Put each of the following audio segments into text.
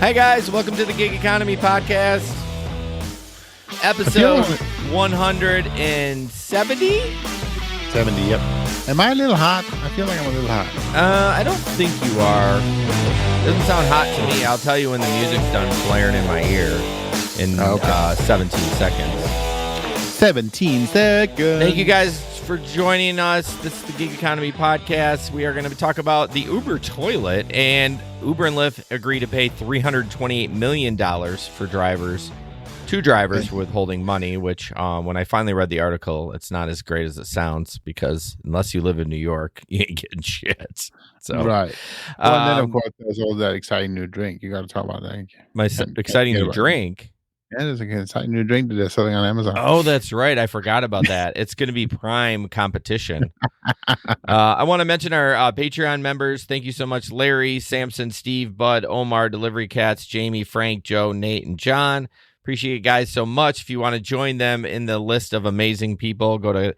Hey guys, welcome to the Gig Economy Podcast, episode 170. 70, yep. Am I a little hot? I feel like I'm a little hot. I don't think you are. Doesn't sound hot to me. I'll tell you when the music's done blaring in my ear in 17 seconds. 17 seconds. Thank you guys for joining us. This is the Gig Economy Podcast. We are going to talk about the Uber toilet, and Uber and Lyft agree to pay $328 million for two drivers withholding money, which when I finally read the article, it's not as great as it sounds, because unless you live in New York, you ain't getting shit. So, right. Well, and then, of course, there's all that exciting new drink. You got to talk about that. My exciting new drink. Yeah, there's an exciting new drink that they're selling on Amazon. Oh, that's right. I forgot about that. It's going to be prime competition. I want to mention our Patreon members. Thank you so much, Larry, Samson, Steve, Bud, Omar, Delivery Cats, Jamie, Frank, Joe, Nate, and John. Appreciate you guys so much. If you want to join them in the list of amazing people, go to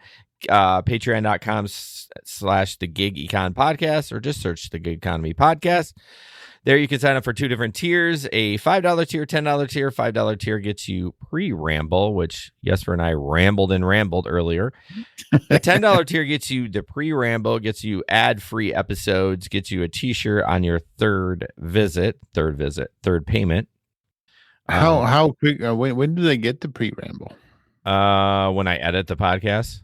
patreon.com/the Gig Econ Podcast, or just search the Gig Economy Podcast. There you can sign up for two different tiers, a $5 tier, $10 tier. $5 tier gets you pre-ramble, which Jesper and I rambled earlier. The $10 tier gets you the pre-ramble, gets you ad-free episodes, gets you a t-shirt on your third payment. How quick? When do they get the pre-ramble? When I edit the podcast.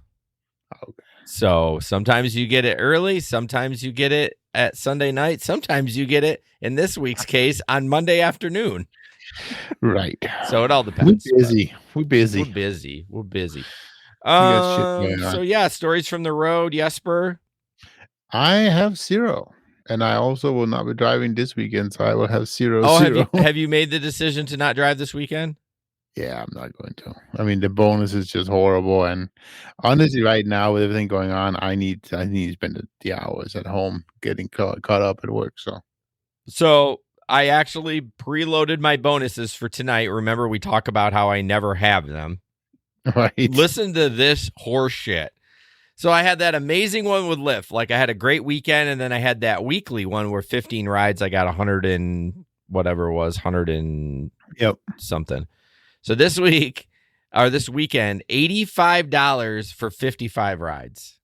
Okay. So sometimes you get it early, sometimes you get it at Sunday night, sometimes you get it, in this week's case, on Monday afternoon. Right. So it all depends. We're busy. So yeah, stories from the road, Jesper. I have zero. And I also will not be driving this weekend, so I will have zero. Have you made the decision to not drive this weekend? Yeah, I'm not going to. I mean, the bonus is just horrible, and honestly, right now with everything going on, I need to spend the hours at home getting caught up at work. So I actually preloaded my bonuses for tonight. Remember, we talk about how I never have them. Right. Listen to this horse shit. So I had that amazing one with Lyft. Like, I had a great weekend, and then I had that weekly one where 15 rides, I got 100 and whatever it was, 100 and something. So this weekend, $85 for 55 rides.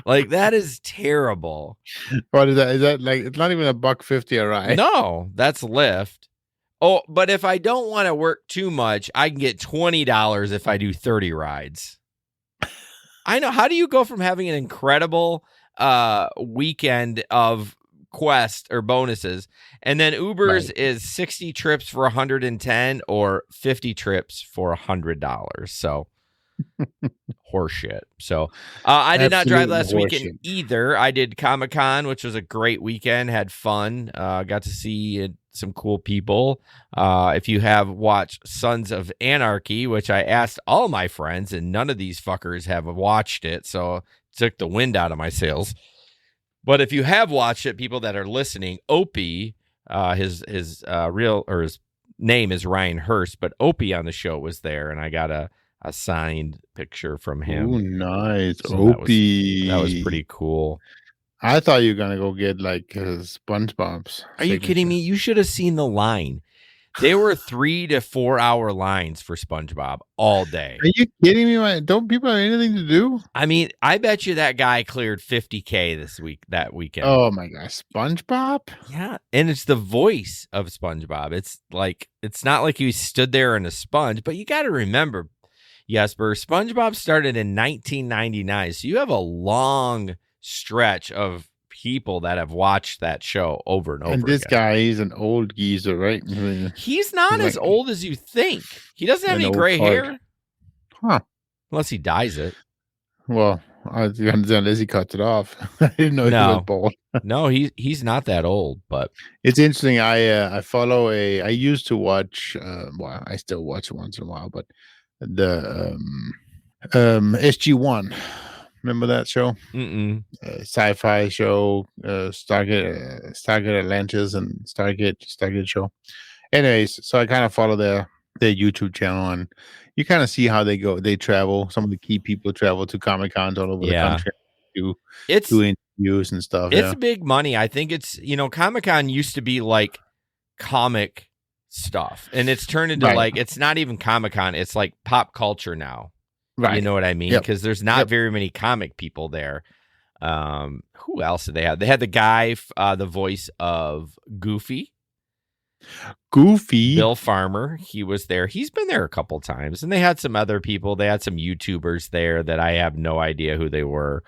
Like, that is terrible. What is that? Is that like, it's not even $1.50 a ride? No, that's Lyft. Oh, but if I don't want to work too much, I can get $20 if I do 30 rides. I know. How do you go from having an incredible weekend of quest or bonuses, and then Uber's is 60 trips for 110 or 50 trips for $100? So horseshit. So I did not drive last weekend either. I did Comic-Con, which was a great weekend, had fun, got to see some cool people. If you have watched Sons of Anarchy, which I asked all my friends, and none of these fuckers have watched it, so it took the wind out of my sails. But if you have watched it, people that are listening, Opie, his name is Ryan Hurst, but Opie on the show was there, and I got a signed picture from him. Oh, nice. So Opie. That was pretty cool. I thought you were going to go get like SpongeBob's. Are you kidding me? You should have seen the line. They were 3 to 4 hour lines for SpongeBob all day. Are you kidding me? Don't people have anything to do? I mean, I bet you that guy cleared $50K that weekend. Oh my gosh, SpongeBob? Yeah, and it's the voice of SpongeBob. It's not like he stood there in a sponge, but you got to remember, Jesper, SpongeBob started in 1999, so you have a long stretch of people that have watched that show over and over and this again. Guy, he's an old geezer, right? He's not as old as you think. He doesn't have any gray hair. Huh. Unless he dyes it. Well, unless he cuts it off. I didn't know he was bald. No, he's not that old, but it's interesting. I follow I used to watch, well, I still watch once in a while, but the SG-1. Remember that show? Sci-fi show, Stargate Atlantis and Stargate show. Anyways, so I kind of follow their YouTube channel, and you kind of see how they travel. Some of the key people travel to Comic-Cons all over the country to do interviews and stuff. It's big money. I think it's, Comic-Con used to be like comic stuff, and it's turned into like, it's not even Comic-Con, it's like pop culture now. Right. You know what I mean? Because there's not very many comic people there. Who else did they have? They had the guy, the voice of Goofy. Bill Farmer. He was there. He's been there a couple times. And they had some other people. They had some YouTubers there that I have no idea who they were.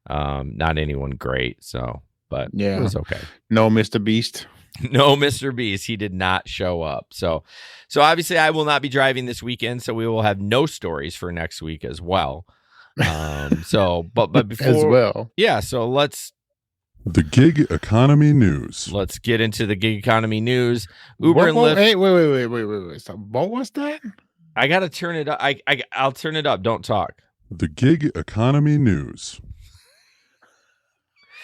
Not anyone great. So, but it was okay. No Mr. Beast. No Mr. Beast. He did not show up. So obviously I will not be driving this weekend. So we will have no stories for next week as well. But before as well. Yeah. So the gig economy news. Let's get into the gig economy news. Uber and Lyft. Hey, wait. So what was that? I got to turn it up. I'll turn it up. Don't talk. The gig economy news.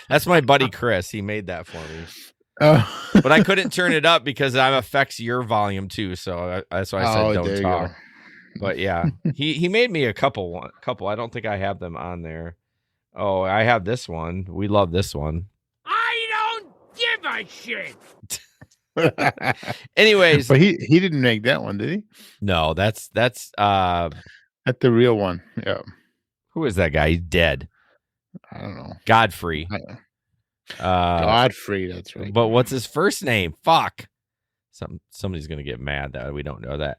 That's my buddy Chris. He made that for me. But I couldn't turn it up because that affects your volume too. So that's why I said don't talk. But yeah, he made me a couple. I don't think I have them on there. Oh, I have this one. We love this one. I don't give a shit. Anyways, but he didn't make that one, did he? No, that's the real one. Yeah. Who is that guy? He's dead. I don't know. Godfrey. Godfrey, that's right. But what's his first name? Fuck. Somebody's gonna get mad that we don't know that.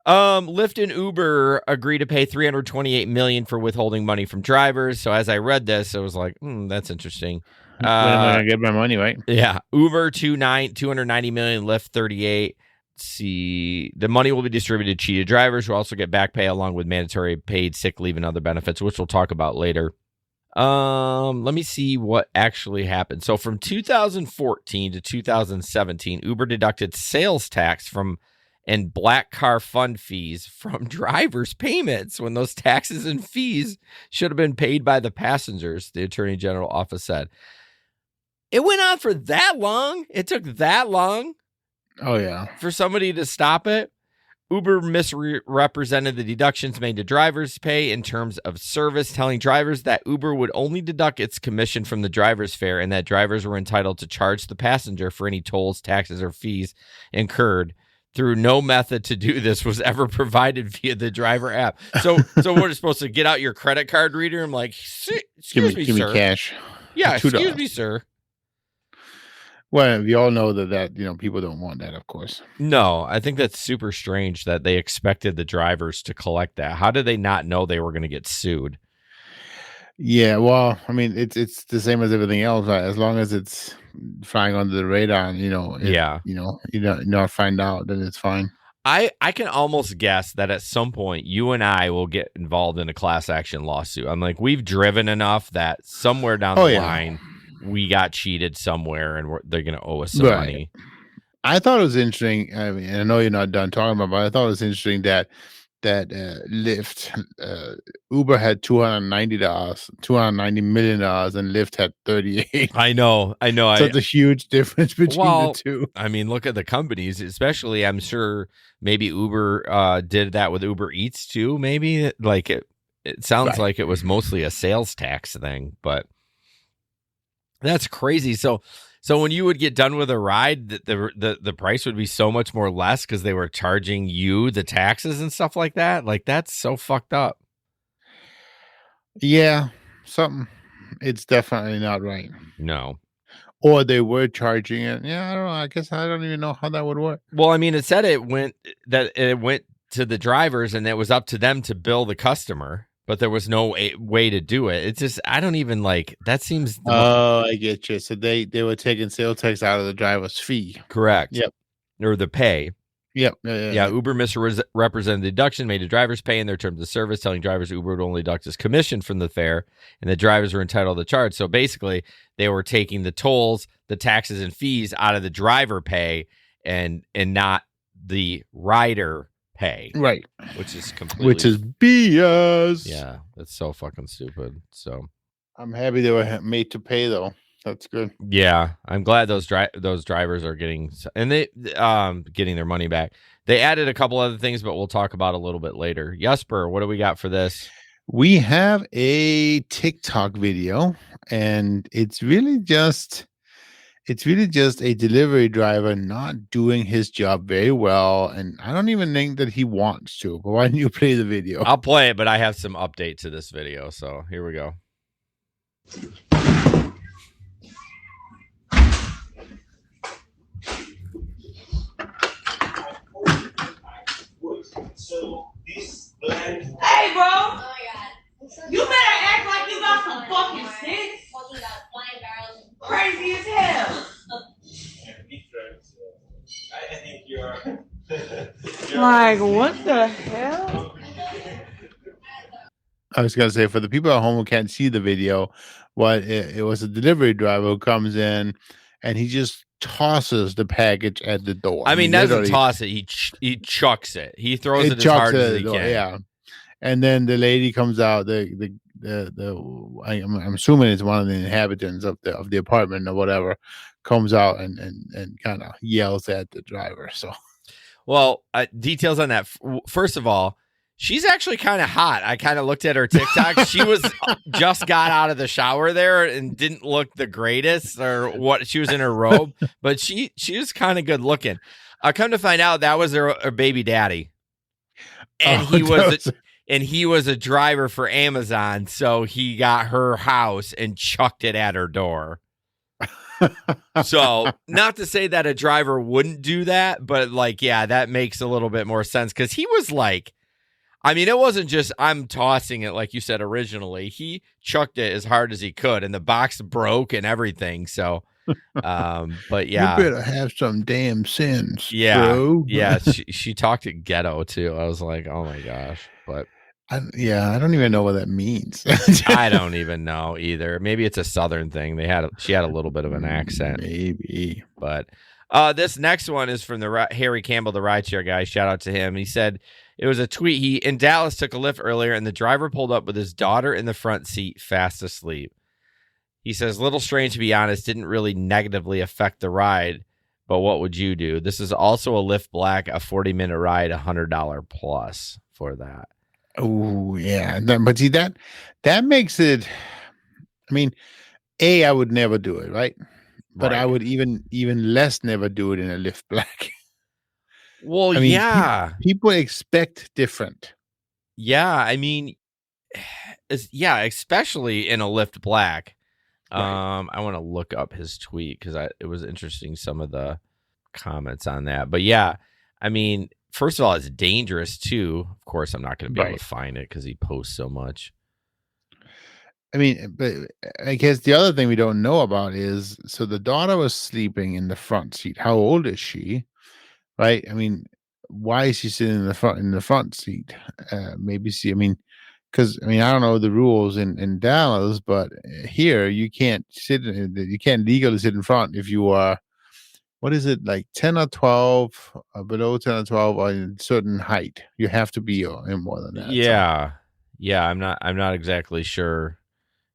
Lyft and Uber agree to pay $328 million for withholding money from drivers. So as I read this, I was like, that's interesting. When am I gonna get my money, right? Yeah. Uber $290 million, Lyft 38. See, the money will be distributed to cheated drivers who also get back pay along with mandatory paid sick leave and other benefits, which we'll talk about later. Let me see what actually happened. So from 2014 to 2017, Uber deducted sales tax and black car fund fees from drivers' payments when those taxes and fees should have been paid by the passengers, the Attorney General office said. It went on for that long? It took that long? Oh, yeah. For somebody to stop it? Uber misrepresented the deductions made to drivers' pay in terms of service, telling drivers that Uber would only deduct its commission from the driver's fare and that drivers were entitled to charge the passenger for any tolls, taxes, or fees incurred. Through no method to do this was ever provided via the driver app. So we're supposed to get out your credit card reader. I'm like, excuse me, give sir. Me cash. Yeah, excuse me, sir. Well, we all know that people don't want that, of course. No, I think that's super strange that they expected the drivers to collect that. How did they not know they were going to get sued? Yeah, well, I mean, it's the same as everything else. Right? As long as it's flying under the radar, you not find out, then it's fine. I can almost guess that at some point you and I will get involved in a class action lawsuit. I'm like, we've driven enough that somewhere down the line we got cheated somewhere and they're going to owe us some money. I thought it was interesting. I mean, I know you're not done talking about, but I thought it was interesting that Lyft, Uber had $290 million, and Lyft had 38. I know. So it's a huge difference between the two. I mean, look at the companies, especially. I'm sure maybe Uber did that with Uber Eats too. Maybe like it sounds like it was mostly a sales tax thing, but that's crazy. So when you would get done with a ride, the price would be so much more less because they were charging you the taxes and stuff like that. Like, that's so fucked up. Yeah, it's definitely not right. No. Or they were charging it. Yeah, I don't know. I guess I don't even know how that would work. Well, I mean, it said it went to the drivers and it was up to them to bill the customer. But there was no way to do it. It's just, I don't even that seems. Oh, I get you. So they were taking sales tax out of the driver's fee. Correct. Yep. Or the pay. Yep. Yeah. Uber misrepresented the deduction made to drivers pay in their terms of service, telling drivers Uber would only deduct its commission from the fare and the drivers were entitled to charge. So basically, they were taking the tolls, the taxes and fees out of the driver pay and not the rider pay, right? Which is BS. Yeah, that's so fucking stupid. So I'm happy they were made to pay, though. That's good. Yeah, I'm glad those drivers are getting their money back. They added a couple other things, but we'll talk about a little bit later. Jesper, what do we got for this? We have a TikTok video, and it's really just it's really just a delivery driver not doing his job very well, and I don't even think that he wants to. But why don't you play the video? I'll play it, but I have some update to this video, so here we go. Hey, bro! Oh my God. You better act like you got some fucking sense. Crazy as hell. I think you're Like, what the hell? I was gonna say, for the people at home who can't see the video, it was a delivery driver who comes in and he just tosses the package at the door. I mean, doesn't toss it; he chucks it. He throws it as hard as he can. Yeah, and then the lady comes out. I'm assuming it's one of the inhabitants of the apartment or whatever, comes out and kind of yells at the driver. So, well, details on that. First of all, she's actually kind of hot. I kind of looked at her TikTok. She was just got out of the shower there and didn't look the greatest, or what. She was in her robe, but she was kind of good looking. I come to find out that was her baby daddy, and he was a driver for Amazon, so he got her house and chucked it at her door. So, not to say that a driver wouldn't do that, but like, yeah, that makes a little bit more sense, because he was like, I mean, it wasn't just I'm tossing it like you said originally. He chucked it as hard as he could, and the box broke and everything. So, but yeah, you better have some damn sense. Yeah, bro. Yeah. She talked it ghetto too. I was like, oh my gosh, but. I don't even know what that means. I don't even know either. Maybe it's a Southern thing. She had a little bit of an accent, maybe. But this next one is from the Harry Campbell, the rideshare guy. Shout out to him. He said it was a tweet. He in Dallas took a Lyft earlier, and the driver pulled up with his daughter in the front seat, fast asleep. He says, "Little strange to be honest. Didn't really negatively affect the ride, but what would you do? This is also a Lyft Black, a 40-minute ride, $100 plus for that." Oh yeah, but see that makes it. I mean, I would never do it, right? But right. I would even less never do it in a Lyft Black. Well, I mean, yeah, people expect different. Yeah, I mean, especially in a Lyft Black. Right. I want to look up his tweet because it was interesting, some of the comments on that. But yeah, I mean. First of all, it's dangerous, too. Of course, I'm not going to be able to find it because he posts so much. I mean, but I guess the other thing we don't know about is, so the daughter was sleeping in the front seat. How old is she? Right? I mean, why is she sitting in the front seat? Maybe because I don't know the rules in Dallas, but here you can't legally sit in front if you are. What is it, like 10 or 12, below 10 or 12, or in a certain height? You have to be in more than that. Yeah. So. Yeah, I'm not exactly sure.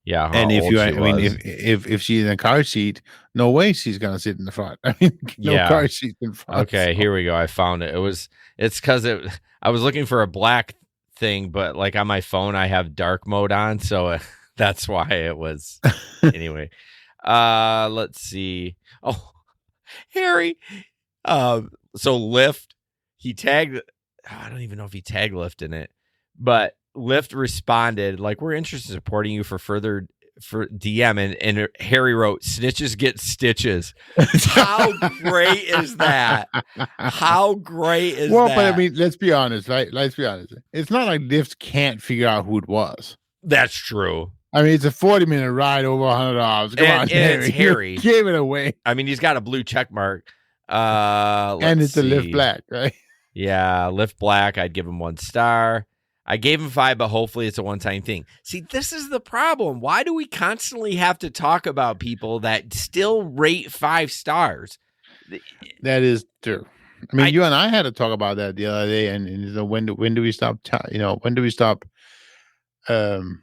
Yeah. And if she's in a car seat, no way she's going to sit in the front. I mean, car seat in front. Okay, Here we go. I found it. It's because I was looking for a black thing, but like on my phone, I have dark mode on. So that's why it was. Anyway, let's see. Oh, Harry, so Lyft, he tagged. I don't even know if he tagged Lyft in it, but Lyft responded like, "We're interested in supporting you for DM," and Harry wrote, "Snitches get stitches." How great is that? How great is that? Well, but I mean, let's be honest, right? Let's be honest. It's not like Lyft can't figure out who it was. That's true. I mean, it's a 40-minute ride over $100. Come on, Harry. It's Harry. You gave it away. I mean, he's got a blue check mark. And it's a Lyft Black, right? Yeah, Lyft Black. I'd give him 1 star. I gave him 5, but hopefully it's a one-time thing. See, this is the problem. Why do we constantly have to talk about people that still rate 5 stars? That is true. I mean, you and I had to talk about that the other day. And when do we stop? When do we stop?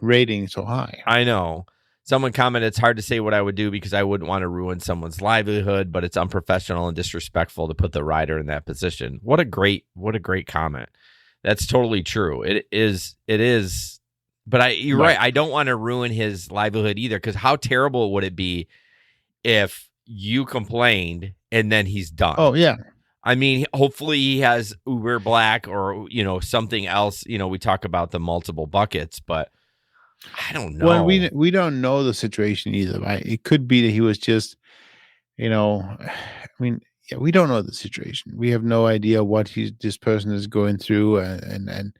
Rating so high? I know. Someone commented, "It's hard to say what I would do because I wouldn't want to ruin someone's livelihood, but it's unprofessional and disrespectful to put the rider in that position." What a great comment. That's totally true. It is. But you're right. I don't want to ruin his livelihood either, because how terrible would it be if you complained and then he's done. Oh yeah. I mean, hopefully he has Uber Black or, something else. We talk about the multiple buckets, but I don't know. Well, we don't know the situation either, right? It could be that he was just, I mean, yeah, we don't know the situation. We have no idea what this person is going through, and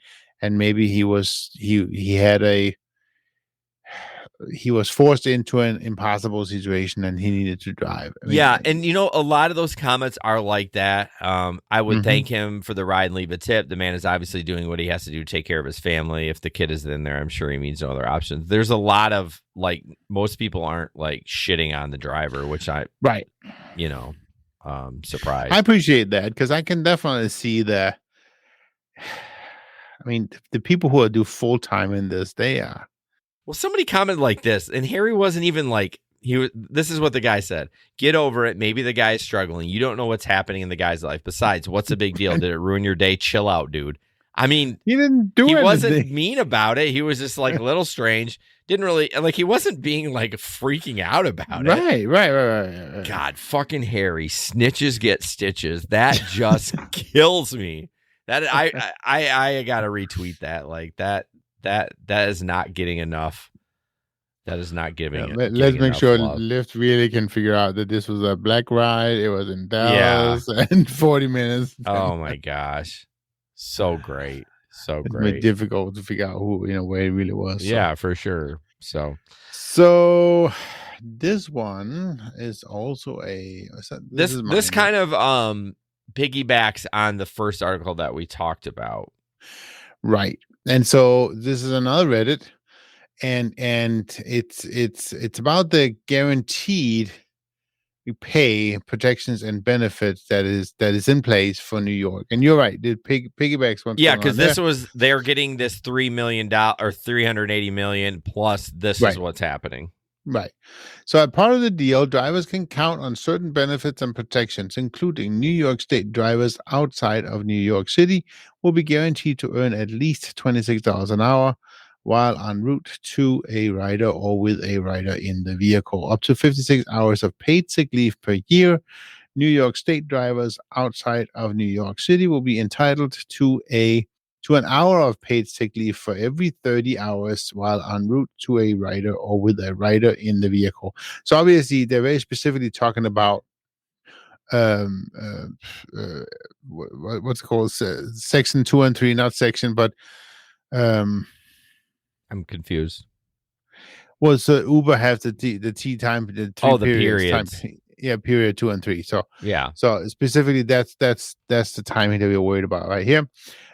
maybe he was forced into an impossible situation and he needed to drive. I mean, yeah, and a lot of those comments are like that. I would thank him for the ride and leave a tip. The man is obviously doing what he has to do to take care of his family. If the kid is in there, I'm sure he means no other options. There's a lot of most people aren't shitting on the driver, which right. Surprised. I appreciate that because I can definitely see that. I mean, the people who do full time in this, they are. Well, somebody commented like this, and Harry wasn't even this is what the guy said. Get over it. Maybe the guy is struggling. You don't know what's happening in the guy's life. Besides, what's the big deal? Did it ruin your day? Chill out, dude. I mean, he didn't do anything. He wasn't mean about it. He was just a little strange. Didn't really he wasn't being freaking out about it. Right. God, fucking Harry. Snitches get stitches. That just kills me. That I gotta retweet that. That is not getting enough. That is not giving it. Let's make sure love. Lyft really can figure out that this was a black ride. It was in Dallas and 40 minutes. Oh my gosh. So great. So it's great. It's difficult to figure out who, where it really was. So. Yeah, for sure. So this one is also this kind of piggybacks on the first article that we talked about. Right. And so this is another Reddit, and it's about the guaranteed pay protections and benefits that is in place for New York. And you're right, the piggybacks one. Yeah, because they're getting this $3 million or $380 million plus. This is what's happening. Right. So as part of the deal, drivers can count on certain benefits and protections, including New York State drivers outside of New York City will be guaranteed to earn at least $26 an hour while en route to a rider or with a rider in the vehicle. Up to 56 hours of paid sick leave per year. New York State drivers outside of New York City will be entitled to an hour of paid sick leave for every 30 hours while en route to a rider or with a rider in the vehicle. So obviously, they're very specifically talking about what's called section 2 and 3, not section, but I'm confused. Well, so Uber has the T time, the periods. Time, yeah, period 2 and 3. So yeah. So specifically, that's the timing that we're worried about right here.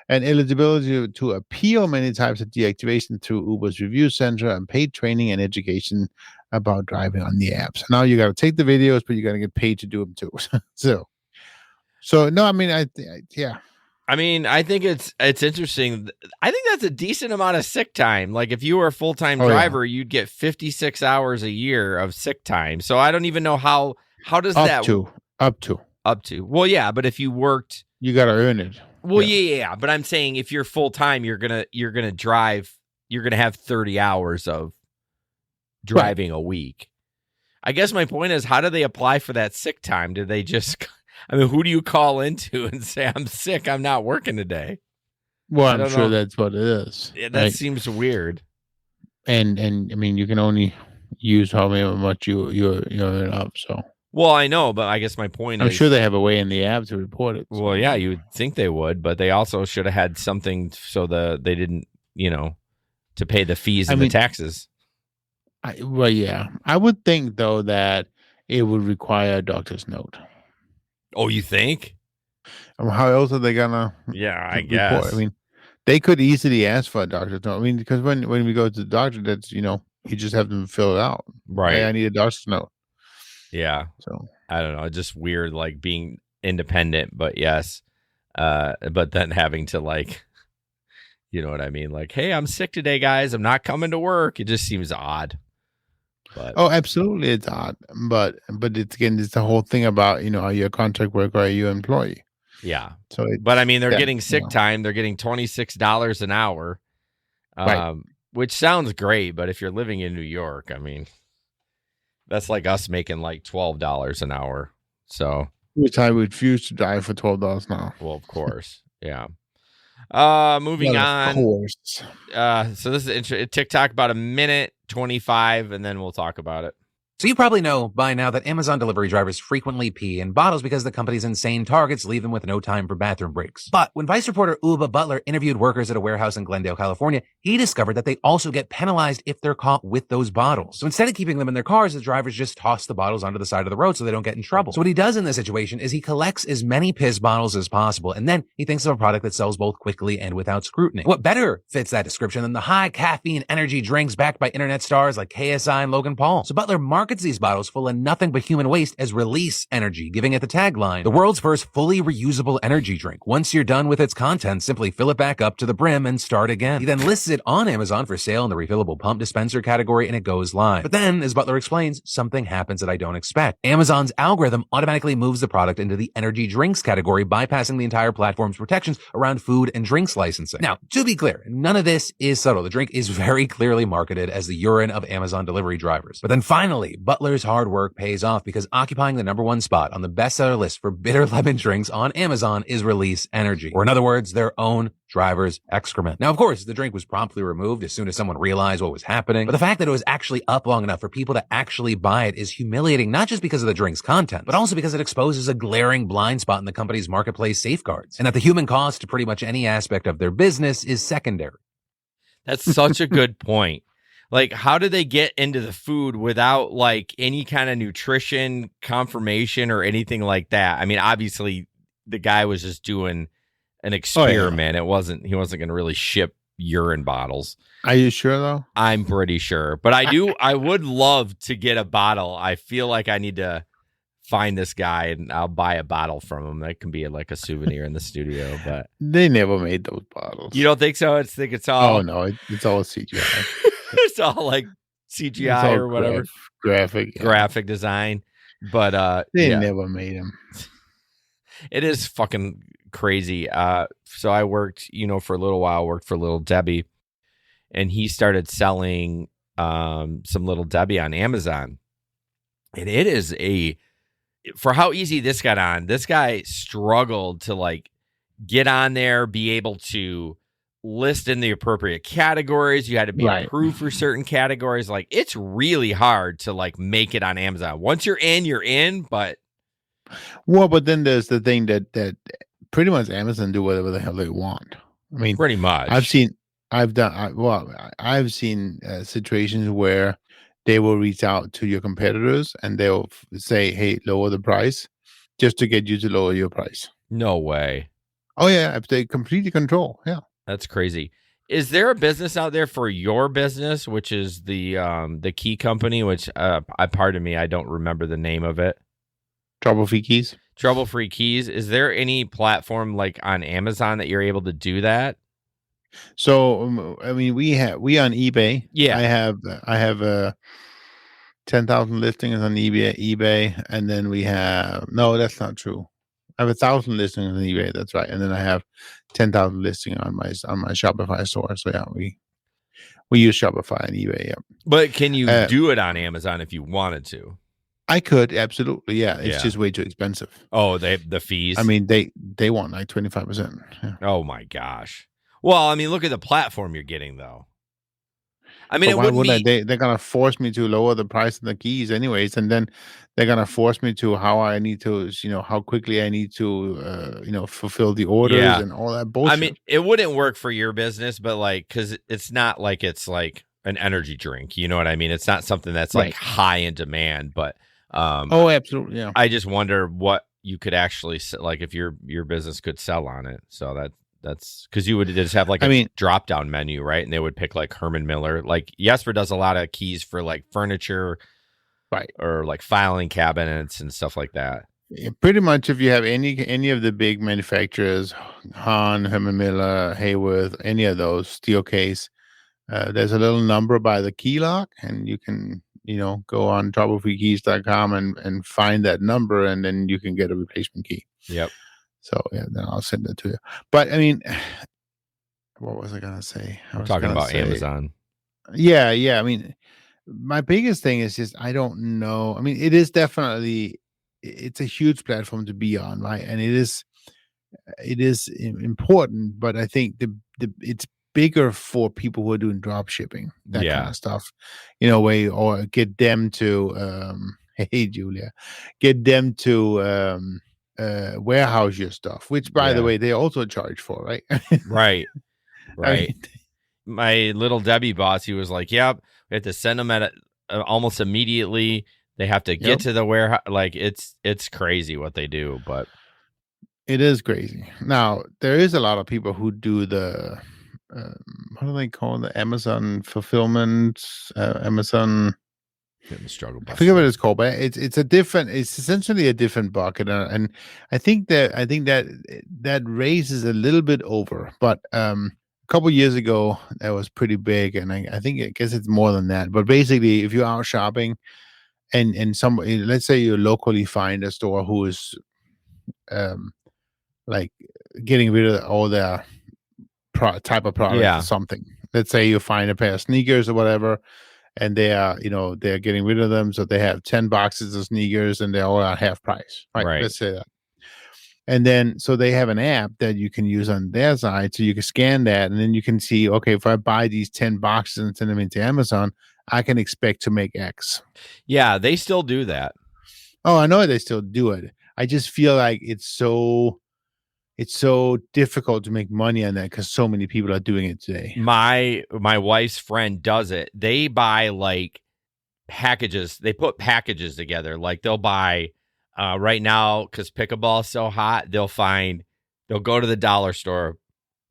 And eligibility to appeal many types of deactivation through Uber's review center and paid training and education about driving on the app. So now you got to take the videos, but you got to get paid to do them too. so no, I mean, yeah. I mean, I think it's interesting. I think that's a decent amount of sick time. If you were a full-time driver, you'd get 56 hours a year of sick time. So I don't even know how does that up to. Well, yeah, but if you worked, you got to earn it. Well, yeah. But I'm saying if you're full-time, you're gonna drive. You're gonna have 30 hours of driving a week. I guess my point is, how do they apply for that sick time? Do they just? I mean, who do you call into and say, I'm sick, I'm not working today? Well, I'm sure that's what it is. Yeah, that seems weird. And I mean, you can only use how much you're up. So. Well, I know, but I guess my point is, I'm sure they have a way in the app to report it. So. Well, yeah, you would think they would, but they also should have had something so they didn't, to pay the fees and the taxes. Yeah. I would think, though, that it would require a doctor's note. Oh, you think? How else are they gonna? Yeah, I guess. I mean, they could easily ask for a doctor's note. I mean, because when we go to the doctor, that's you just have them fill it out. Right. Hey, I need a doctor's note. Yeah. So I don't know. It's just weird, being independent, but yes, but then having to you know what I mean? Hey, I'm sick today, guys. I'm not coming to work. It just seems odd. But. Oh, absolutely, it's odd. But it's the whole thing about are you a contract worker or are you an employee? Yeah. So, but I mean, they're getting sick time. They're getting $26 an hour, which sounds great. But if you're living in New York, I mean, That's like us making like $12 an hour. So, which I refuse to die for $12 now. well, of course. Yeah. Moving Well, on. of course. So this is interesting. TikTok about 1:25, and then we'll talk about it. So you probably know by now that Amazon delivery drivers frequently pee in bottles because the company's insane targets leave them with no time for bathroom breaks. But when Vice reporter Uba Butler interviewed workers at a warehouse in Glendale, California, he discovered that they also get penalized if they're caught with those bottles. So instead of keeping them in their cars, the drivers just toss the bottles onto the side of the road so they don't get in trouble. So what he does in this situation is he collects as many piss bottles as possible, and then he thinks of a product that sells both quickly and without scrutiny. What better fits that description than the high caffeine energy drinks backed by internet stars like KSI and Logan Paul? So Butler markets these bottles full of nothing but human waste as release energy, giving it the tagline, the world's first fully reusable energy drink. Once you're done with its content, simply fill it back up to the brim and start again. He then lists it on Amazon for sale in the refillable pump dispenser category, and it goes live. But then, as Butler explains, something happens that I don't expect. Amazon's algorithm automatically moves the product into the energy drinks category, bypassing the entire platform's protections around food and drinks licensing. Now, to be clear, none of this is subtle. The drink is very clearly marketed as the urine of Amazon delivery drivers. But then finally, Butler's hard work pays off because occupying the #1 spot on the bestseller list for bitter lemon drinks on Amazon is Release Energy, or in other words, their own driver's excrement. Now, of course, the drink was promptly removed as soon as someone realized what was happening, but the fact that it was actually up long enough for people to actually buy it is humiliating, not just because of the drink's content, but also because it exposes a glaring blind spot in the company's marketplace safeguards, and that the human cost to pretty much any aspect of their business is secondary. That's such a good point. Like, how do they get into the food without like any kind of nutrition confirmation or anything like that? I mean, obviously the guy was just doing an experiment. He wasn't going to really ship urine bottles. Are you sure though? I'm pretty sure, but I would love to get a bottle. I feel like I need to find this guy and I'll buy a bottle from him. That can be like a souvenir in the studio, but they never made those bottles. You don't think so? It's all. Oh no, it's all CGI. It's all like CGI or whatever. Graphic design. But they never made them. It is fucking crazy. So I worked, for a little while, worked for Little Debbie, and he started selling some Little Debbie on Amazon. And it is for how easy this got on, this guy struggled to like get on there, be able to list in the appropriate categories. You had to be approved for certain categories. Like, it's really hard to like make it on Amazon. Once you're in, but then there's the thing that pretty much Amazon do whatever the hell they want. I mean, pretty much. I've seen situations where they will reach out to your competitors and they'll say, "Hey, lower the price," just to get you to lower your price. No way. Oh yeah, if they completely control. Yeah. That's crazy. Is there a business out there for your business, which is the key company, which pardon me, I don't remember the name of it. Trouble-free keys. Trouble-free keys. Is there any platform like on Amazon that you're able to do that? So I mean, we on eBay. Yeah, I have 10,000 listings on eBay, and then we have that's not true. I have 1,000 listings on eBay. That's right, and then I have 10,000 listings on my Shopify store. So yeah, we use Shopify and eBay. Yeah. But can you do it on Amazon if you wanted to? I could, absolutely. Yeah, it's just way too expensive. Oh, the fees. I mean, they want like 25%. Yeah. Oh my gosh. Well, I mean, look at the platform you're getting, though. I mean, they're gonna force me to lower the price of the keys, anyways, and then they're gonna force me to how I need to, how quickly I need to, fulfill the orders and all that bullshit. I mean, it wouldn't work for your business, but like, because it's not like it's like an energy drink. You know what I mean? It's not something that's like high in demand, but oh, absolutely, yeah. I just wonder what you could actually like if your business could sell on it. So that's because you would just have like a drop down menu, right? And they would pick like Herman Miller. Like Jesper does a lot of keys for like furniture, right, or like filing cabinets and stuff like that. Yeah, pretty much, if you have any of the big manufacturers, Hahn, Herman Miller, Hayworth, any of those, Steelcase, there's a little number by the key lock, and you can go on troublefreekeys.com and find that number, and then you can get a replacement key. Yep. So yeah, then I'll send it to you. But I mean, what was I gonna say? I'm talking about Amazon. Yeah. I mean, my biggest thing is just I don't know. I mean, it is definitely it's a huge platform to be on, right? And it is important, but I think the it's bigger for people who are doing drop shipping, that kind of stuff, or get them to hey Julia, get them to warehouse your stuff, which by the way they also charge for, right? Right. I mean, My little Debbie boss, he was like, "Yep, we have to send them at almost immediately. They have to get to the warehouse. Like it's crazy what they do, but it is crazy. Now there is a lot of people who do the what do they call the Amazon fulfillment? Amazon. getting the struggle bus. I forget what it's called, but it's essentially a different bucket, and I think that raises a little bit over, but a couple years ago that was pretty big, and I guess it's more than that. But basically, if you're out shopping, and somebody, let's say you locally find a store who is like getting rid of all their type of product or something. Let's say you find a pair of sneakers or whatever, and they are, they're getting rid of them. So they have 10 boxes of sneakers and they're all at half price. Right. Let's say that. And then, so they have an app that you can use on their side. So you can scan that and then you can see, okay, if I buy these 10 boxes and send them into Amazon, I can expect to make X. Yeah, they still do that. Oh, I know they still do it. I just feel like it's so difficult to make money on that because so many people are doing it today. My wife's friend does it. They buy like packages. They put packages together. Like they'll buy right now because pickleball is so hot. They'll go to the dollar store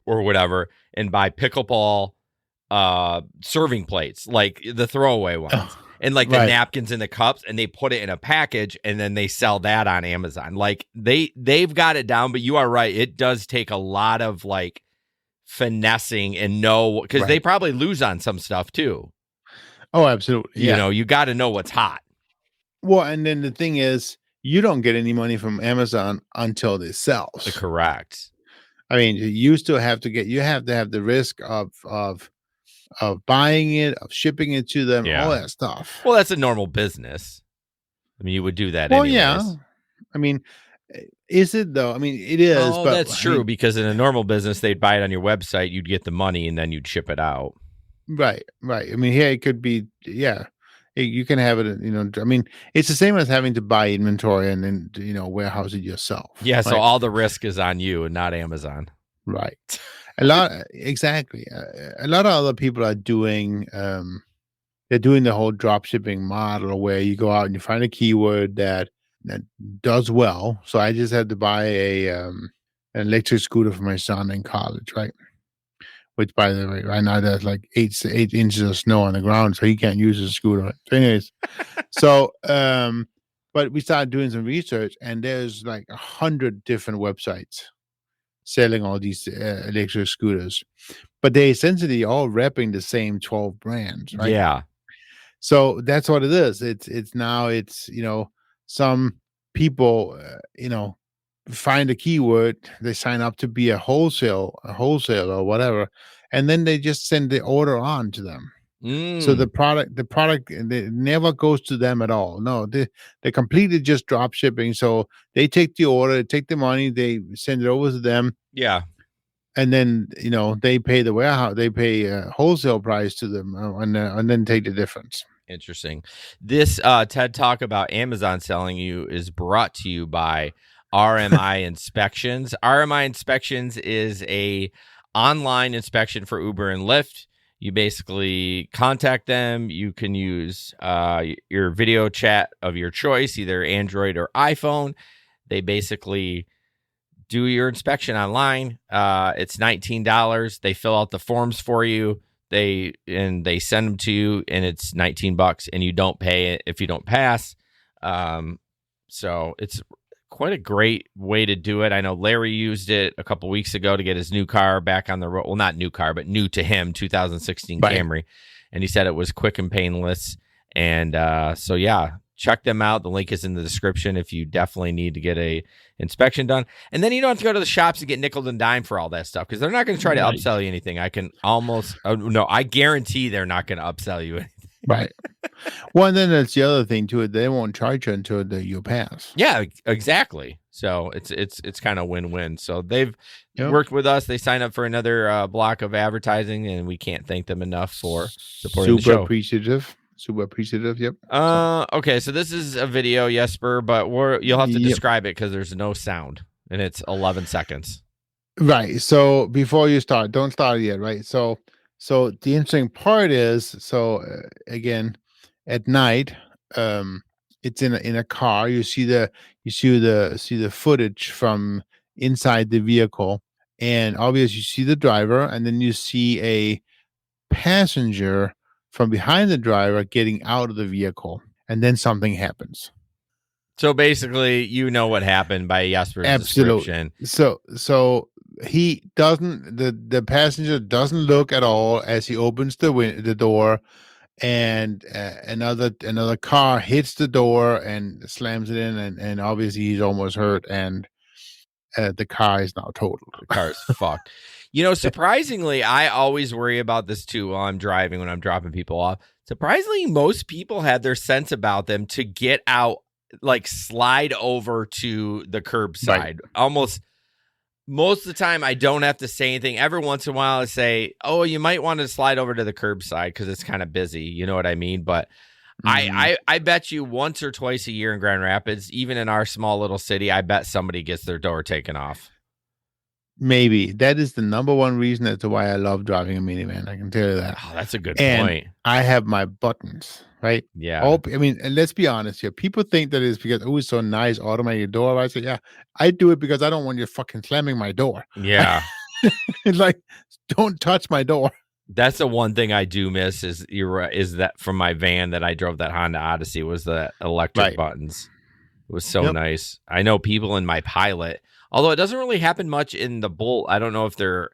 or whatever and buy pickleball serving plates, like the throwaway ones. And like the napkins and the cups, and they put it in a package, and then they sell that on Amazon. Like they've got it down, but you are right. It does take a lot of like finessing and because they probably lose on some stuff too. Oh, absolutely. Yeah. You got to know what's hot. Well, and then the thing is, you don't get any money from Amazon until they sell. Correct. I mean, you still have to have the risk of buying it, of shipping it to them, all that stuff. Well, that's a normal business. I mean, you would do that anyways. Yeah. I mean, is it though? I mean, it is. Oh, but that's true because in a normal business, they'd buy it on your website, you'd get the money, and then you'd ship it out. Right. I mean, here it could be, you can have it, I mean, it's the same as having to buy inventory and then, warehouse it yourself. Yeah, so all the risk is on you and not Amazon. Right. Exactly. A lot of other people are doing, they're doing the whole drop shipping model where you go out and you find a keyword that does well. So I just had to buy an electric scooter for my son in college, right? Which, by the way, right now there's like 8 inches of snow on the ground, so he can't use his scooter. So anyways, but we started doing some research, and there's like 100 different websites selling all these electric scooters, but they essentially all repping the same 12 brands, right? Yeah. So that's what it is. It's some people, find a keyword, they sign up to be a wholesale or whatever, and then they just send the order on to them. So the product it never goes to them at all. No, they completely just drop shipping. So they take the order, take the money, they send it over to them. Yeah. And then, they pay the warehouse, they pay a wholesale price to them and then take the difference. Interesting. This TED Talk about Amazon selling you is brought to you by RMI Inspections. RMI Inspections is a online inspection for Uber and Lyft. You basically contact them. You can use your video chat of your choice, either Android or iPhone. They basically do your inspection online. It's $19. They fill out the forms for you. They send them to you, and it's $19, and you don't pay it if you don't pass. So it's quite a great way to do it. I know Larry used it a couple weeks ago to get his new car back on the road. Well, not new car, but new to him, 2016 Camry. And he said it was quick and painless. And so, yeah, check them out. The link is in the description if you definitely need to get a inspection done. And then you don't have to go to the shops and get nickel and dime for all that stuff because they're not going to try to upsell you anything. I can I guarantee they're not going to upsell you anything. Right. Well, and then that's the other thing too. They won't charge you until you pass. Yeah, exactly. So it's kind of win-win. So they've Yep. worked with us. They signed up for another block of advertising, and we can't thank them enough for supporting the Super show. appreciative. Super appreciative. Yep. Okay, so this is a video, Jesper, but you'll have to Yep. describe it because there's no sound, and it's 11 seconds. Right. So before you start, don't start yet. Right. So the interesting part is, again, at night, it's in a car. You see the footage from inside the vehicle, and obviously you see the driver, and then you see a passenger from behind the driver getting out of the vehicle, and then something happens. So basically, you know what happened by Jesper's description. So he doesn't. The passenger doesn't look at all as he opens the door, and another car hits the door and slams it in, and obviously he's almost hurt, and the car is now totaled. The car is fucked. You know, surprisingly, I always worry about this too while I'm driving when I'm dropping people off. Surprisingly, most people had their sense about them to get out, like slide over to the curbside. Right. Almost most of the time, I don't have to say anything. Every once in a while, I say, "Oh, you might want to slide over to the curbside because it's kind of busy." You know what I mean? But I bet you once or twice a year in Grand Rapids, even in our small little city, I bet somebody gets their door taken off. Maybe that is the number one reason as to why I love driving a minivan. I can tell you that. Oh, that's a good And point. I have my buttons, right? Yeah. Oh, I mean, and let's be honest here. People think that it's because it's so nice, automated door. I say, yeah, I do it because I don't want you fucking slamming my door. Yeah. It's like, don't touch my door. That's the one thing I do miss is that from my van that I drove, that Honda Odyssey, was the electric Right. buttons. It was so nice. I know people in my Pilot, although it doesn't really happen much in the Bolt. I don't know if they're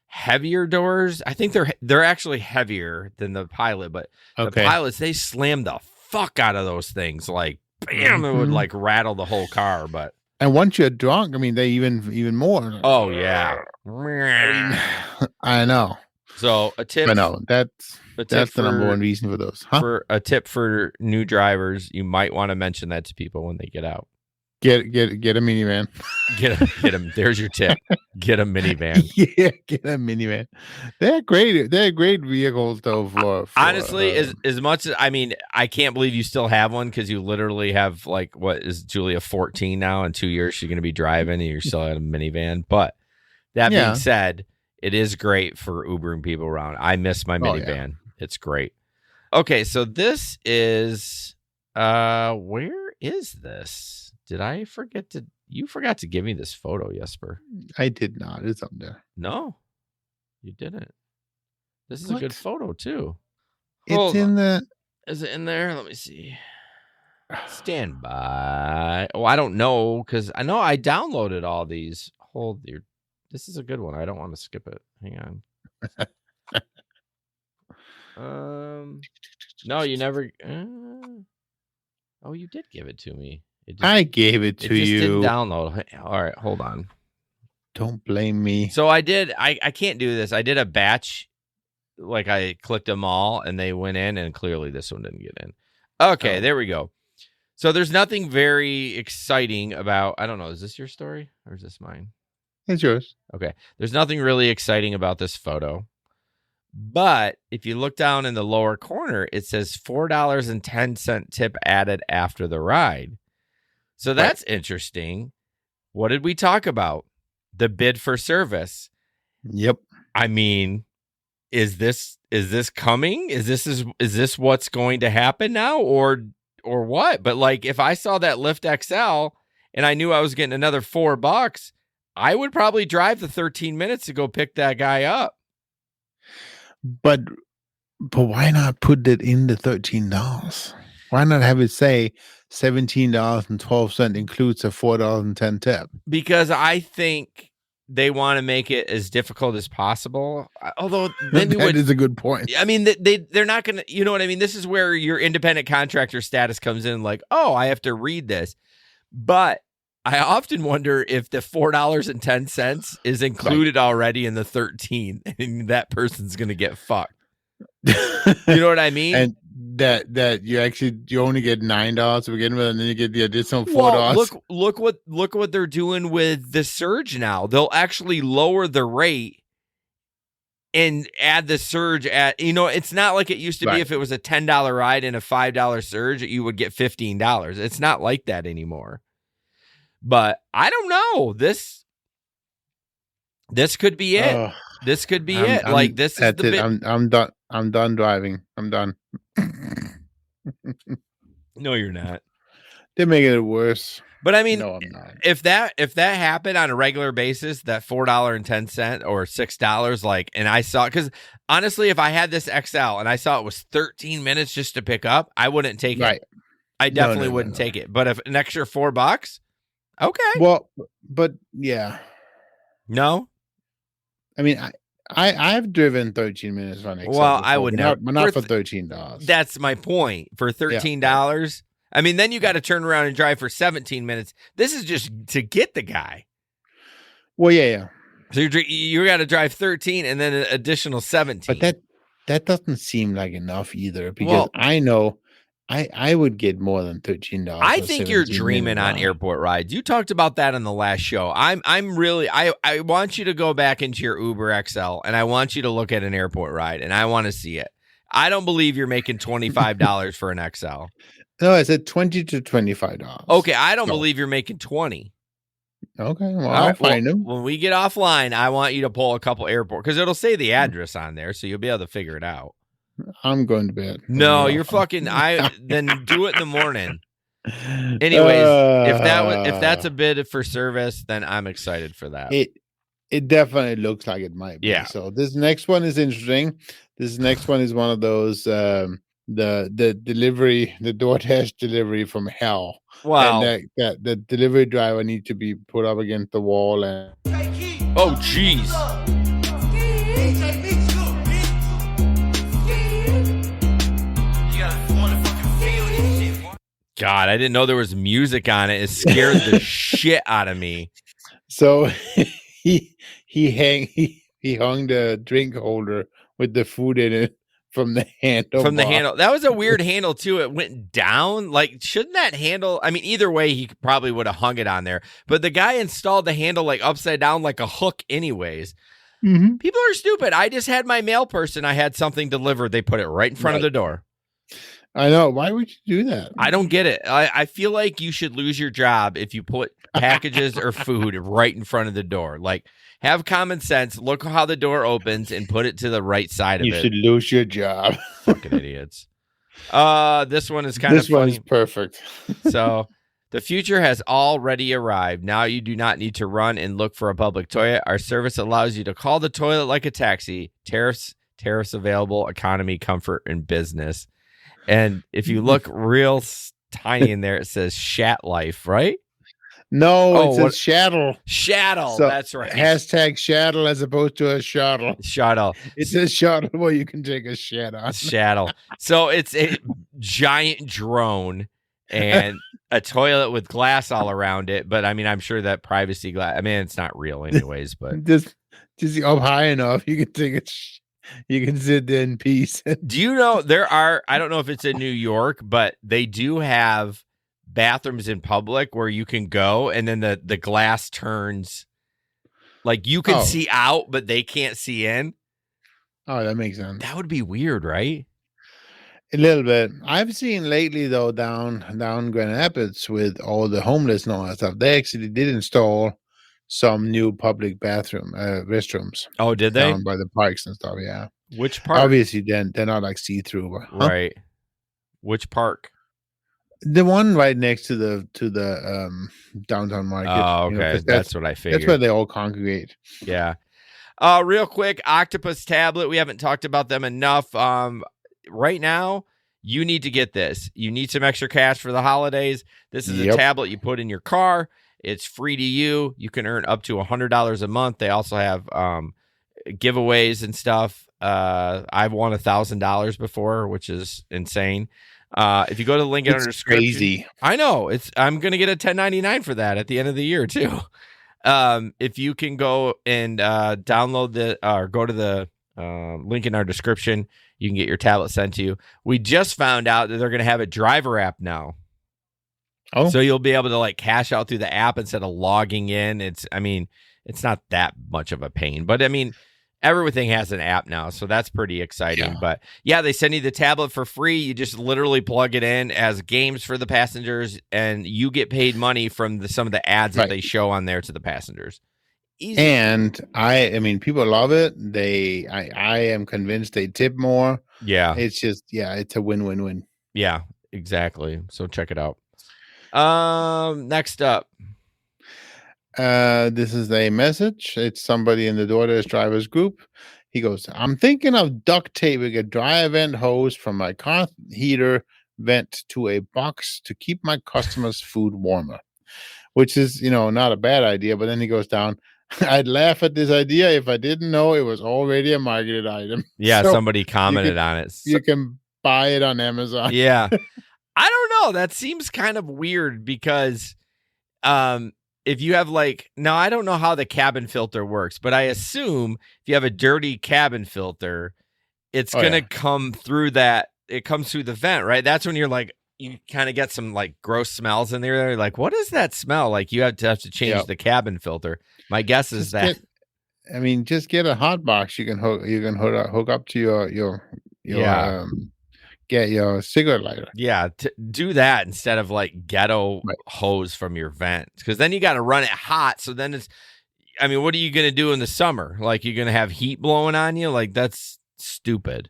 heavier doors. I think they're actually heavier than the Pilot, but the Pilots, they slam the fuck out of those things. Like, bam, it would like rattle the whole car. But and once you're drunk, I mean, they even more. Oh yeah, I know. So a tip. I know that's the number one reason for those. Huh? For a tip for new drivers, you might want to mention that to people when they get out. Get a minivan. Get them. There's your tip. Get a minivan. Yeah, get a minivan. They're great. They're great vehicles, though. For honestly, as much as I can't believe you still have one because you literally have like what is Julia 14 now? In 2 years she's going to be driving, and you're still at a minivan. But that being said, it is great for Ubering people around. I miss my minivan. Yeah. It's great. Okay, so this is where is this? Did I forget to? You forgot to give me this photo, Jesper. I did not. It's up there. No, you didn't. This is a good photo too. It's in the. Is it in there? Let me see. Stand by. Oh, I don't know because I know I downloaded all these. Hold your. This is a good one. I don't want to skip it. Hang on. No, you never. Oh, you did give it to me. I gave it to you. It just didn't download. All right, hold on. Don't blame me. So I did. I can't do this. I did a batch. Like I clicked them all, and they went in, and clearly this one didn't get in. Okay, there we go. So there's nothing very exciting about. I don't know. Is this your story or is this mine? It's yours. Okay. There's nothing really exciting about this photo. But if you look down in the lower corner, it says $4.10 tip added after the ride. So that's interesting. What did we talk about? The bid for service. Yep. I mean, is this coming? Is this what's going to happen now or what? But like if I saw that Lyft XL and I knew I was getting another $4, I would probably drive the 13 minutes to go pick that guy up. But why not put it in the $13? Why not have it say $17.12 includes a $4.10 tip? Because I think they want to make it as difficult as possible. Although then that is a good point. I mean, they're not going to, you know what I mean? This is where your independent contractor status comes in. Like, oh, I have to read this. But I often wonder if the $4.10 is included already in the 13, and that person's going to get fucked. You know what I mean? And that you only get $9 to begin with, and then you get the additional $4. Well, look what they're doing with the surge now. They'll actually lower the rate and add the surge at, it's not like it used to be. If it was a $10 ride and a $5 surge, you would get $15. It's not like that anymore. But I don't know. This could be it. This could be it. This is the bit. I'm done. I'm done driving. I'm done. No, you're not. They're making it worse. But I mean, no, I'm not. if that happened on a regular basis, that $4.10 or $6, and I saw, because honestly, if I had this XL and I saw it was 13 minutes just to pick up, I wouldn't take it. I definitely wouldn't take it. But if an extra $4, okay. Well, but yeah. No. I mean, I've driven 13 minutes on XL. Well, I would not for $13. That's my point. For $13. I mean, then you got to turn around and drive for 17 minutes. This is just to get the guy. Well, yeah. So you got to drive 13 and then an additional 17. But that doesn't seem like enough either, because I know I would get more than $13. I think you're dreaming on airport rides. You talked about that on the last show. I'm really I want you to go back into your Uber XL and I want you to look at an airport ride and I want to see it. I don't believe you're making $25 for an XL. No, I said $20 to $25. Okay, I don't believe you're making 20. Okay, well, I'll find them. When we get offline, I want you to pull a couple airport, because it'll say the address on there, so you'll be able to figure it out. I'm going to bed. No, you're fucking. Then do it in the morning. Anyways, if that's a bid for service, then I'm excited for that. It definitely looks like it might be. Yeah. So this next one is interesting. This next one is one of those the delivery, the DoorDash delivery from hell. Wow. And that the delivery driver needs to be put up against the wall and. Oh, jeez. God, I didn't know there was music on it. It scared the shit out of me. So he hung the drink holder with the food in it from the handle. From the handle. That was a weird handle too. It went down. Like, shouldn't that handle? I mean, either way, he probably would have hung it on there. But the guy installed the handle like upside down, like a hook, anyways. Mm-hmm. People are stupid. I just had my mail person. I had something delivered. They put it right in front of the door. I know. Why would you do that? I don't get it. I feel like you should lose your job if you put packages or food right in front of the door. Like, have common sense. Look how the door opens and put it to the right side of it. You should lose your job. Fucking idiots. This one is kind of funny. This one is perfect. So, the future has already arrived. Now you do not need to run and look for a public toilet. Our service allows you to call the toilet like a taxi. Tariffs available, economy, comfort, and business. And if you look real tiny in there, it says Shat Life, right? No, it says Shaddle. Shaddle, so that's right. Hashtag Shaddle as opposed to a shuttle. Shaddle. It says shuttle where you can take a shat on. Shaddle. So it's a giant drone and a toilet with glass all around it. But I mean, I'm sure that privacy glass, I mean, it's not real anyways, but just up high enough, you can take it. You can sit there in peace. Do you know I don't know if it's in New York, but they do have bathrooms in public where you can go and then the glass turns, like you can see out, but they can't see in. Oh, that makes sense. That would be weird, right? A little bit. I've seen lately though down Grand Rapids with all the homeless and all that stuff. They actually did install some new public restrooms. Oh, did they? Down by the parks and stuff, yeah. Which park? Obviously, then they're not like see-through. Right. Which park? The one right next to the downtown market. Oh, okay. That's what I figured. That's where they all congregate. Yeah. Real quick, Octopus tablet. We haven't talked about them enough. Right now, you need to get this. You need some extra cash for the holidays. This is a tablet you put in your car. It's free to you. You can earn up to $100 a month. They also have giveaways and stuff. I've won $1,000 before, which is insane. If you go to the link in the description, crazy. I know I'm going to get a 1099 for that at the end of the year too. If you can go and download or go to the Link in our description. You can get your tablet sent to you. We just found out that they're going to have a driver app now. Oh, So you'll be able to like cash out through the app instead of logging in. It's not that much of a pain, but I mean, everything has an app now, so that's pretty exciting. Yeah. But yeah, they send you the tablet for free. You just literally plug it in as games for the passengers, and you get paid money from some of the ads that they show on there to the passengers. Easy. And I mean, people love it. I am convinced they tip more. Yeah. It's just, it's a win-win-win. Yeah, exactly. So check it out. Next up. This is a message. It's somebody in the DoorDash drivers group. He goes, I'm thinking of duct taping a dry vent hose from my car heater vent to a box to keep my customers' food warmer, which is, not a bad idea. But then he goes down, I'd laugh at this idea if I didn't know it was already a marketed item. Yeah, So somebody commented on it. You can buy it on Amazon. Yeah. I don't know. That seems kind of weird because if you have now I don't know how the cabin filter works, but I assume if you have a dirty cabin filter, it's going to come through that. It comes through the vent, right? That's when you're you kind of get some gross smells in there. You're like, what is that smell? Like you have to change the cabin filter. My guess is just get a hot box. You can hook up to your get your cigarette lighter. Yeah, do that instead of ghetto hose from your vent, because then you got to run it hot. So then what are you going to do in the summer? You're going to have heat blowing on you? That's stupid.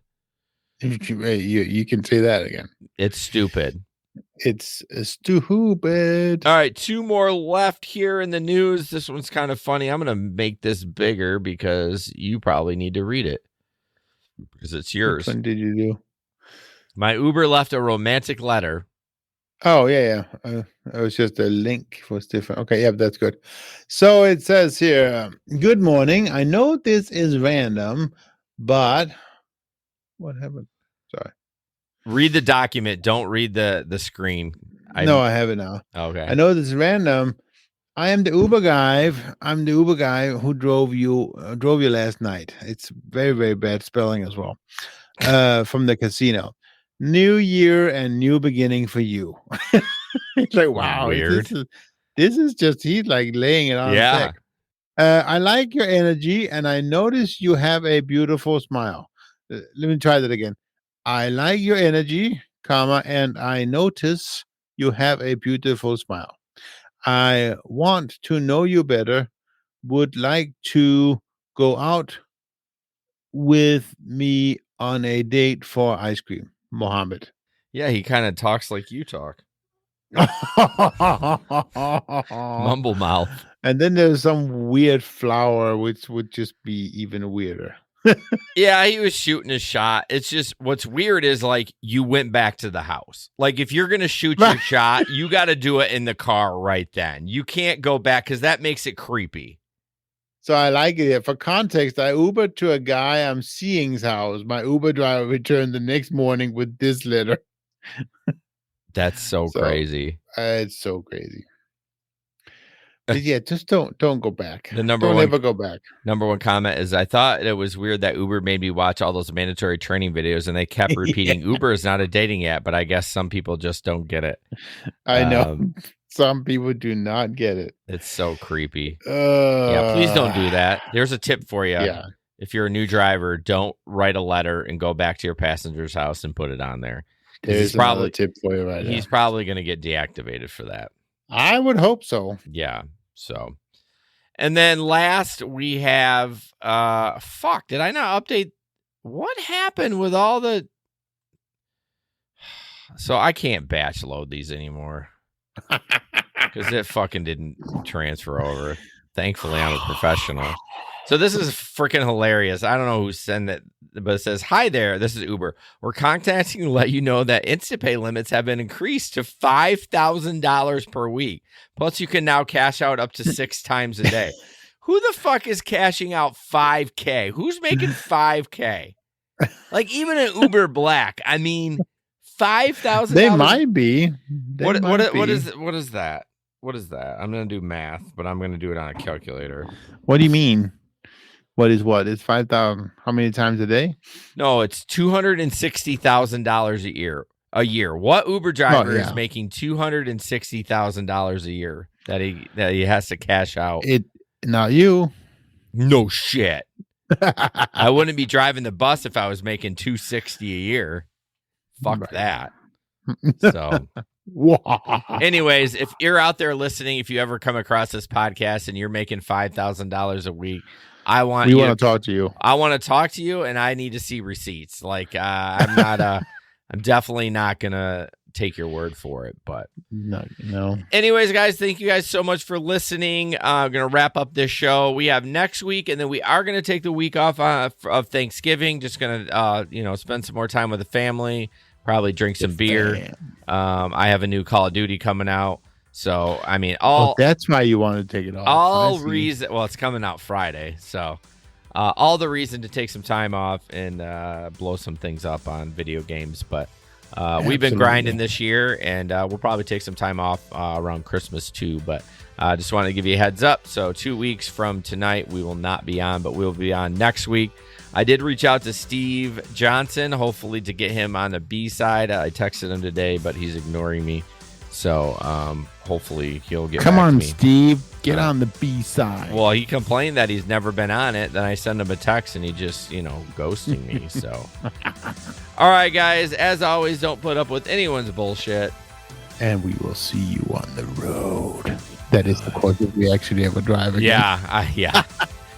You can say that again. It's stupid. It's stupid. All right, 2 more left here in the news. This one's kind of funny. I'm going to make this bigger because you probably need to read it because it's yours. Which one did you do? My Uber left a romantic letter. Oh, yeah. It was just a link was different. Okay, yeah, that's good. So it says here, good morning. I know this is random, but what happened? Sorry. Read the document. Don't read the screen. I have it now. Okay. I know this is random. I am the Uber guy. I'm the Uber guy who drove you last night. It's very, very bad spelling as well. From the casino. New year and new beginning for you. It's wow, weird. This is just he's laying it on thick. I like your energy, and I notice you have a beautiful smile. Let me try that again. I like your energy, and I notice you have a beautiful smile. I want to know you better. Would like to go out with me on a date for ice cream. Mohammed. Yeah, he kind of talks like you talk. Mumble mouth. And then there's some weird flower, which would just be even weirder. Yeah, he was shooting a shot. It's just what's weird is you went back to the house. If you're going to shoot your shot, you got to do it in the car right then. You can't go back because that makes it creepy. So I like it. For context, I Ubered to a guy I'm seeing's house. My Uber driver returned the next morning with this letter. That's so crazy. It's so crazy. But yeah, just don't go back. Don't ever go back. Number one comment is, I thought it was weird that Uber made me watch all those mandatory training videos, and they kept repeating Uber is not a dating app, but I guess some people just don't get it. I know. Some people do not get it. It's so creepy. Yeah, please don't do that. There's a tip for you. Yeah. If you're a new driver, don't write a letter and go back to your passenger's house and put it on there. There's probably a tip for you right now. He's probably going to get deactivated for that. I would hope so. Yeah. So, and then last we have, did I not update? What happened with all the, so I can't batch load these anymore because it fucking didn't transfer over. Thankfully, I'm a professional. So this is freaking hilarious. I don't know who sent it, but it says, hi there, this is Uber. We're contacting to let you know that Instant Pay limits have been increased to $5,000 per week. Plus, you can now cash out up to 6 times a day. Who the fuck is cashing out $5K? Who's making $5K? Even an Uber Black. I mean, $5,000. They might be. What is that? What is that? I'm going to do math, but I'm going to do it on a calculator. What do you mean? What is what? It's 5,000. How many times a day? No, it's $260,000 a year. What Uber driver is making $260,000 a year that he has to cash out? Not you. No shit. I wouldn't be driving the bus if I was making $260 a year. Fuck that. So, anyways, if you're out there listening, if you ever come across this podcast and you're making $5,000 a week, we want to talk to you. I want to talk to you, and I need to see receipts. Like, I'm definitely not gonna take your word for it, but no. Anyways, guys, thank you guys so much for listening. I'm gonna wrap up this show. We have next week, and then we are gonna take the week off of Thanksgiving. Just gonna spend some more time with the family. Probably drink some beer. I have a new Call of Duty coming out. So, I mean, that's why you want to take it off. It's coming out Friday. So, all the reason to take some time off and blow some things up on video games. But we've been grinding this year, and we'll probably take some time off around Christmas too. But I just wanted to give you a heads up. So 2 weeks from tonight, we will not be on, but we'll be on next week. I did reach out to Steve Johnson, hopefully to get him on the B side. I texted him today, but he's ignoring me. So hopefully he'll get Come back on, to me. Steve. Get on the B side. Well, he complained that he's never been on it. Then I send him a text and he just, ghosting me. So, all right, guys. As always, don't put up with anyone's bullshit. And we will see you on the road. That is, of course, if we actually ever drive again. Yeah.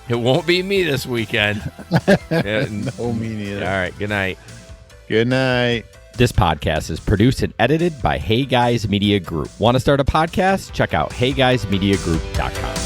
It won't be me this weekend. No, me neither. All right. Good night. Good night. This podcast is produced and edited by Hey Guys Media Group. Want to start a podcast? Check out heyguysmediagroup.com.